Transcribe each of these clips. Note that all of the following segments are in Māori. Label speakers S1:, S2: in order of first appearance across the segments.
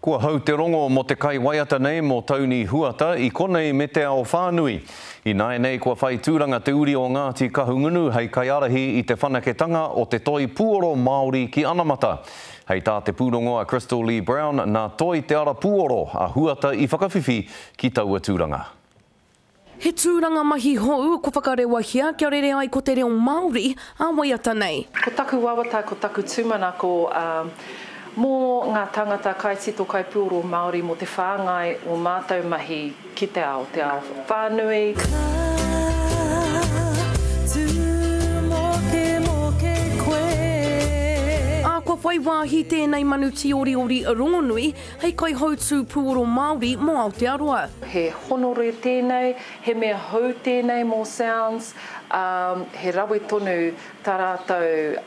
S1: Kua hau te rongo mo te kai waiata nei mo tauni huata i konei me te ao whānui. I nai nei kua whai tūranga te uri o Ngāti Kahungunu hei kai arahi i te whanaketanga o te toi puoro Māori ki Anamata. Hei tā te pūrongo a Crystal Lee Brown nā toi te ara puoro a huata i whakawhiwhi ki taua tūranga.
S2: He tūranga mahi hou ko whakarewa hia kia rere ai ko te reo Māori a waiata nei.
S3: Ko taku wawata, ko taku tūmana ko mō ngā tangata kai sito kai puoro Māori mo te whāngai o mātou mahi ki te ao whānui.
S2: Kua whai wāhi tēnei manu ti ori rongonui hei kai hautū puoro Māori mo Aotearoa.
S3: He honore tēnei, he mea hau tēnei mō sounds, he rawe tonu tā rātou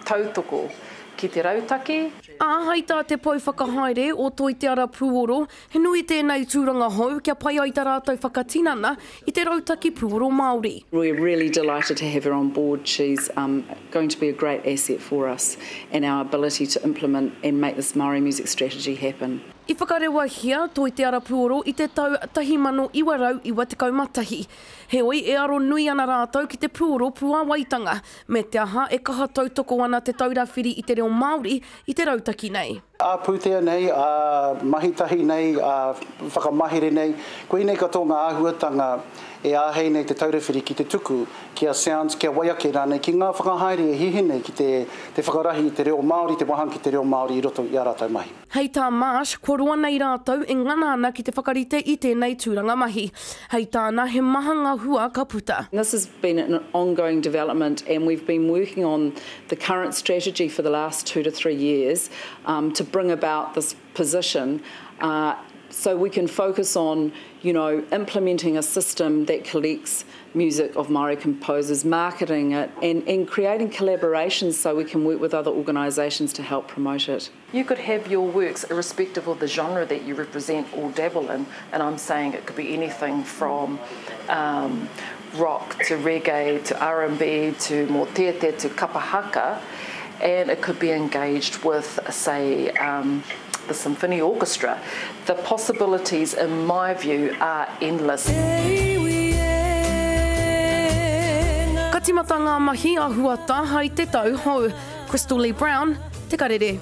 S3: tautoko ki te rautaki.
S2: Hei tā te pau whakahaere o toi te ara puoro, he nui tēnei tūranga hou kia pai ai tā rātou whakatinana i te rautaki puoro Māori.
S4: We're really delighted to have her on board. She's going to be a great asset for us and our ability to implement and make this Māori music strategy happen.
S2: I whakarewa hia toi te ara puoro i te tau 1991. Heoi e aro nui ana rātou ki te puoro pua waitanga, me te aha e kaha tautoko ana te taurawhiri i te reo Māori i te rautaki nei.
S5: A pūtea nei, a mahitahi nei, a whakamahere nei, koe nei katoa ngā āhuatanga e āhei nei te taurawhiri ki te tuku, kia sounds, kia waiake rānei, ki ngā whakahaere e hihi nei ki te whakarahi i te reo Māori, te wahang ki te reo Māori i roto i a rātou mahi.
S2: Hei tā Marsh, kua roa nei rātou e ngana ana ki te whakarite i tēnei tūranga mahi. Hei tāna he maha ngā hua ka puta.
S4: This has been an ongoing development and we've been working on the current strategy for the last 2 to 3 years to bring about this position so we can focus on, implementing a system that collects music of Māori composers, marketing it and creating collaborations so we can work with other organisations to help promote it.
S3: You could have your works irrespective of the genre that you represent or dabble in, and I'm saying it could be anything from rock to reggae to R&B to motete to kapahaka, and it could be engaged with, say, the symphony orchestra. The possibilities, in my view, are endless.
S2: Ka timata ngā mahi a huata hei te tau hou. Crystal Lee Brown, te karere.